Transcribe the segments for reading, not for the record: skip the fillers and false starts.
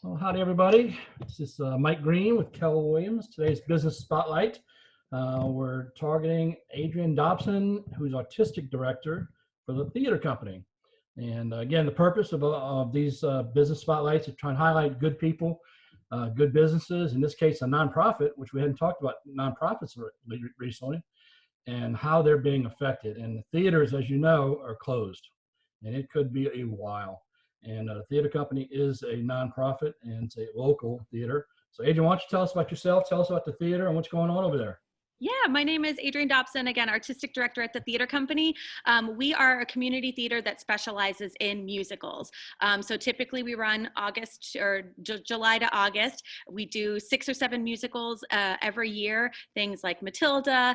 Well, howdy, everybody. This is Mike Green with Keller Williams. Today's Business Spotlight. We're targeting Adrienne Dobson, who's Artistic Director for the theater company. And again, the purpose of these Business Spotlights is to try and highlight good people, good businesses, in this case, a nonprofit, which we hadn't talked about nonprofits recently, and how they're being affected. And the theaters, as you know, are closed, and it could be a while. And the theater company is a nonprofit and it's a local theater. So Adrienne, why don't you tell us about yourself, tell us about the theater and what's going on over there. Yeah, my name is Adrienne Dobson, again, Artistic Director at the theater company. We are a community theater that specializes in musicals. So typically we run August or July to August. We do 6 or 7 musicals every year, things like Matilda,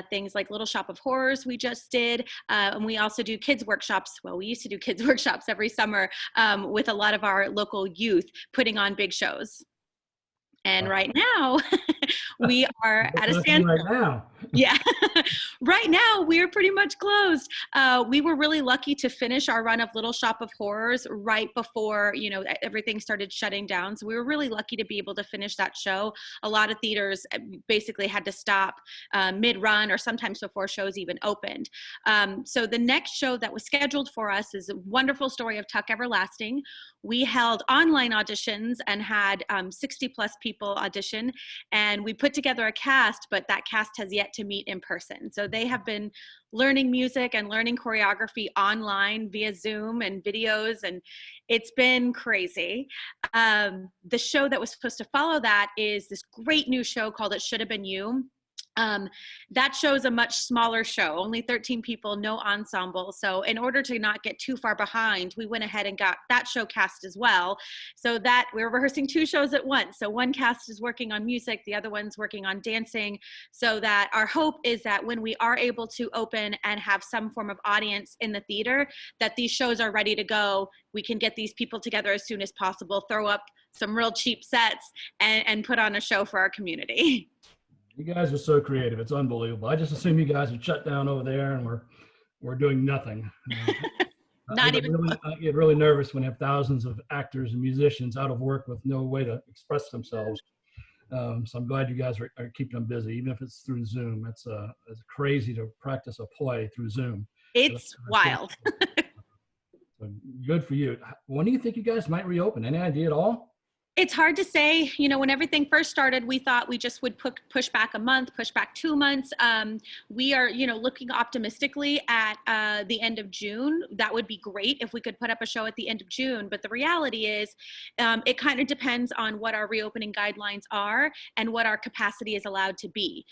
things like Little Shop of Horrors we just did. And we also do kids workshops. Well, we used to do kids workshops every summer with a lot of our local youth putting on big shows. And right now, we are at a standstill. Right now. Yeah. Right now, we're pretty much closed. We were really lucky to finish our run of Little Shop of Horrors right before, everything started shutting down. So we were really lucky to be able to finish that show. A lot of theaters basically had to stop mid-run or sometimes before shows even opened. So the next show that was scheduled for us is A Wonderful Story of Tuck Everlasting. We held online auditions and had 60 plus people audition, and we put together a cast, but that cast has yet to meet in person. So they have been learning music and learning choreography online via Zoom and videos, and it's been crazy. The show that was supposed to follow that is this great new show called It Should Have Been You. That show is a much smaller show, only 13 people, no ensemble. So in order to not get too far behind, we went ahead and got that show cast as well. So that we're rehearsing 2 shows at once. So one cast is working on music, the other one's working on dancing, so that our hope is that when we are able to open and have some form of audience in the theater, that these shows are ready to go. We can get these people together as soon as possible, throw up some real cheap sets and put on a show for our community. You guys are so creative. It's unbelievable. I just assume you guys are shut down over there and we're doing nothing. I get really nervous when I have thousands of actors and musicians out of work with no way to express themselves. So I'm glad you guys are keeping them busy, even if it's through Zoom. It's crazy to practice a play through Zoom. It's wild. So good for you. When do you think you guys might reopen? Any idea at all? It's hard to say. When everything first started, we thought we just would push back a month, push back 2 months. We are, looking optimistically at the end of June. That would be great if we could put up a show at the end of June. But the reality is it kind of depends on what our reopening guidelines are and what our capacity is allowed to be.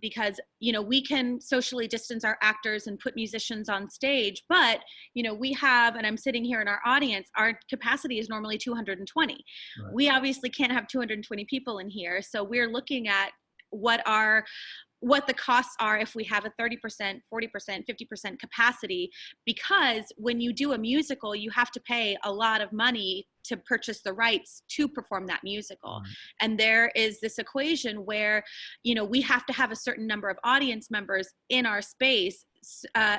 Because, we can socially distance our actors and put musicians on stage. But, we have, and I'm sitting here in our audience, our capacity is normally 220. Right. We obviously can't have 220 people in here. So we're looking at what the costs are if we have a 30%, 40%, 50% capacity, because when you do a musical, you have to pay a lot of money to purchase the rights to perform that musical. And there is this equation where, we have to have a certain number of audience members in our space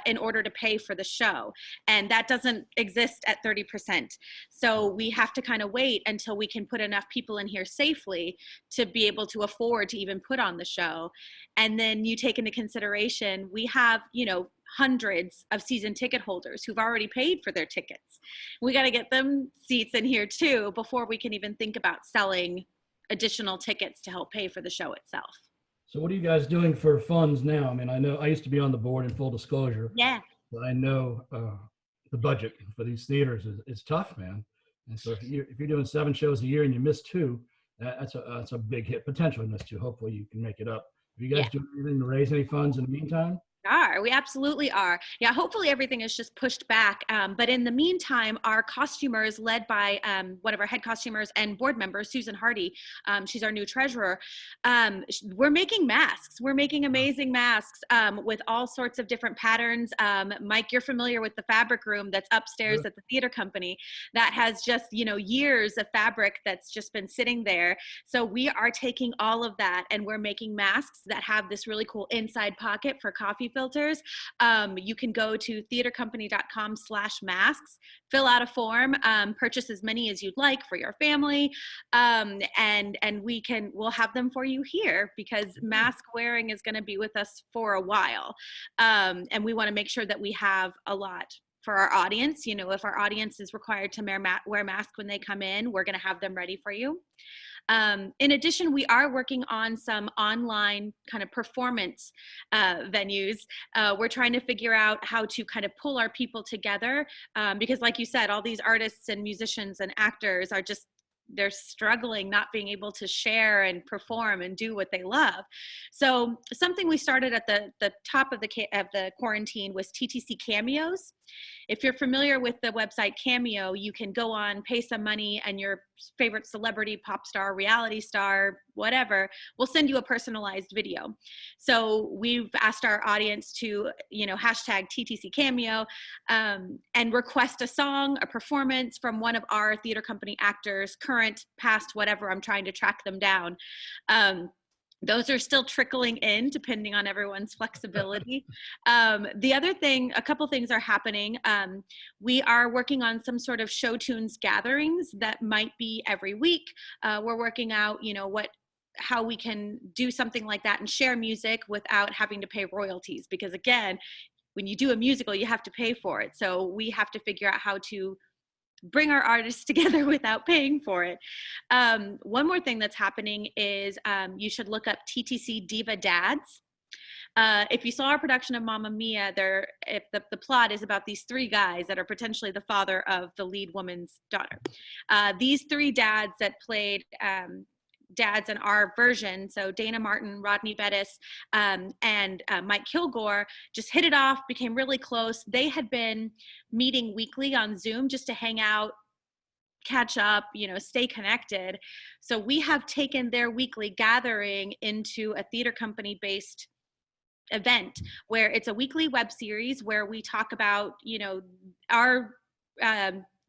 in order to pay for the show. And that doesn't exist at 30%. So we have to kind of wait until we can put enough people in here safely to be able to afford to even put on the show. And then you take into consideration, we have, hundreds of season ticket holders who've already paid for their tickets. We got to get them seats in here too before we can even think about selling additional tickets to help pay for the show itself. So what are you guys doing for funds now? I mean, I know I used to be on the board, in full disclosure. Yeah. But I know the budget for these theaters is tough, man. And so if you're doing 7 shows a year and you miss 2, that's a big hit. Potentially miss 2. Hopefully you can make it up. Have you guys doing anything to raise any funds in the meantime? We absolutely are. Yeah, hopefully everything is just pushed back. But in the meantime, our costumers, led by one of our head costumers and board members, Susan Hardy, she's our new treasurer, we're making masks. We're making amazing masks with all sorts of different patterns. Mike, you're familiar with the fabric room that's upstairs at the theater company that has just, years of fabric that's just been sitting there. So we are taking all of that and we're making masks that have this really cool inside pocket for coffee filters, you can go to theatercompany.com/masks, fill out a form, purchase as many as you'd like for your family, and we'll have them for you here, because mask wearing is going to be with us for a while, and we want to make sure that we have a lot for our audience. You know, if our audience is required to wear masks when they come in, we're going to have them ready for you. In addition, we are working on some online kind of performance venues. We're trying to figure out how to kind of pull our people together, because like you said, all these artists and musicians and actors are just, they're struggling not being able to share and perform and do what they love. So something we started at the top of the quarantine was TTC Cameos. If you're familiar with the website Cameo, you can go on, pay some money, and your favorite celebrity, pop star, reality star, whatever, will send you a personalized video. So we've asked our audience to, hashtag TTC Cameo, and request a song, a performance from one of our theater company actors, current, past, whatever. I'm trying to track them down. Those are still trickling in, depending on everyone's flexibility. The other thing, a couple things are happening. We are working on some sort of show tunes gatherings that might be every week. We're working out, how we can do something like that and share music without having to pay royalties. Because again, when you do a musical, you have to pay for it. So we have to figure out how to bring our artists together without paying for it. One more thing that's happening is you should look up TTC Diva Dads. If you saw our production of Mamma Mia, if the plot is about these three guys that are potentially the father of the lead woman's daughter. These three dads that played dads in our version, so Dana Martin, Rodney Bettis, and Mike Kilgore, just hit it off, became really close. They had been meeting weekly on Zoom just to hang out, catch up, stay connected. So we have taken their weekly gathering into a theater company based event where it's a weekly web series where we talk about, our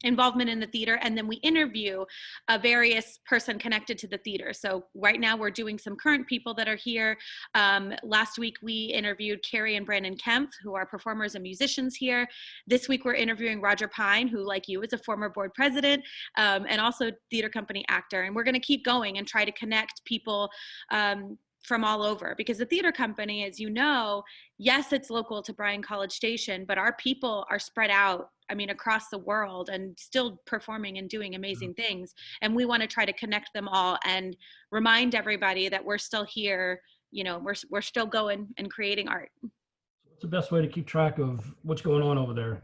involvement in the theater, and then we interview a various person connected to the theater. So right now we're doing some current people that are here. Last week we interviewed Carrie and Brandon Kempf, who are performers and musicians here. This week we're interviewing Roger Pine, who, like you, is a former board president, and also theater company actor. And we're going to keep going and try to connect people from all over, because the theater company, as you know, yes, it's local to Bryan College Station, but our people are spread out, across the world, and still performing and doing amazing things. And we want to try to connect them all and remind everybody that we're still here, we're still going and creating art. What's the best way to keep track of what's going on over there?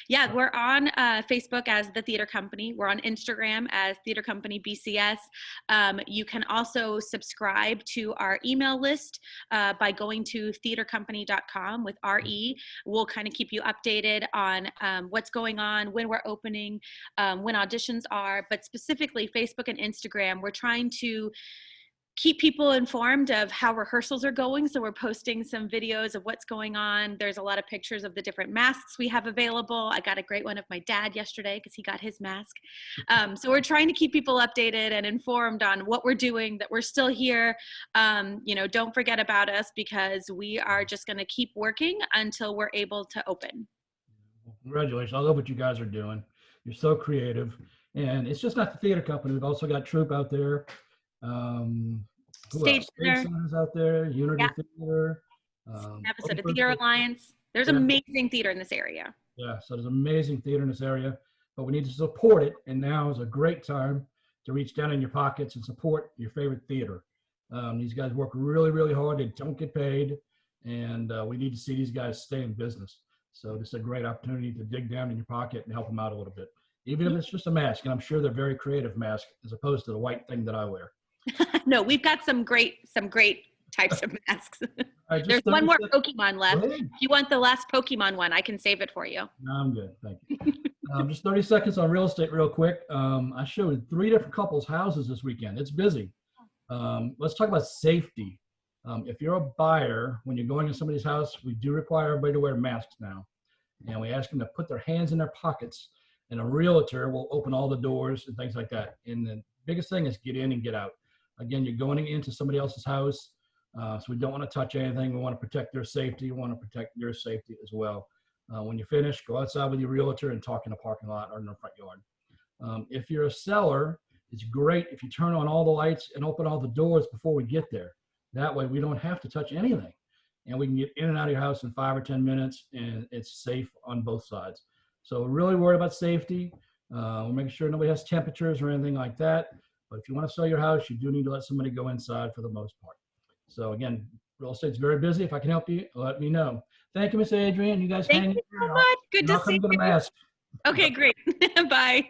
Yeah, we're on Facebook as The Theater Company. We're on Instagram as Theater Company BCS. You can also subscribe to our email list by going to theatercompany.com with RE. We'll kind of keep you updated on what's going on, when we're opening, when auditions are, but specifically Facebook and Instagram, we're trying to keep people informed of how rehearsals are going. So we're posting some videos of what's going on. There's a lot of pictures of the different masks we have available. I got a great one of my dad yesterday because he got his mask. So we're trying to keep people updated and informed on what we're doing, that we're still here. Don't forget about us, because we are just going to keep working until we're able to open. Congratulations. I love what you guys are doing. You're so creative. And it's just not the theater company. We've also got Troupe out there. Stage Centers out there, Unity Theater, episode of Theater Alliance. There's amazing theater in this area. Yeah, so there's amazing theater in this area, but we need to support it. And now is a great time to reach down in your pockets and support your favorite theater. These guys work really, really hard. They don't get paid, and we need to see these guys stay in business. So this is a great opportunity to dig down in your pocket and help them out a little bit, even if it's just a mask. And I'm sure they're very creative masks as opposed to the white thing that I wear. No, we've got some great types of masks. Right, there's one more Pokemon left. If you want the last Pokemon one, I can save it for you. No, I'm good. Thank you. Just 30 seconds on real estate real quick. I showed 3 different couples' houses this weekend. It's busy. Let's talk about safety. If you're a buyer, when you're going to somebody's house, we do require everybody to wear masks now. And we ask them to put their hands in their pockets, and a realtor will open all the doors and things like that. And the biggest thing is get in and get out. Again, you're going into somebody else's house. So we don't want to touch anything. We want to protect their safety. We want to protect your safety as well. When you finish, go outside with your realtor and talk in the parking lot or in the front yard. If you're a seller, it's great if you turn on all the lights and open all the doors before we get there. That way we don't have to touch anything. And we can get in and out of your house in 5 or 10 minutes, and it's safe on both sides. So we're really worried about safety. We're making sure nobody has temperatures or anything like that. But if you want to sell your house, you do need to let somebody go inside for the most part. So again, real estate's very busy. If I can help you, let me know. Thank you, Miss Adrienne. You guys Thank hang you in so there. much. Good to I'll come see get a you. mask. Okay, great. Bye.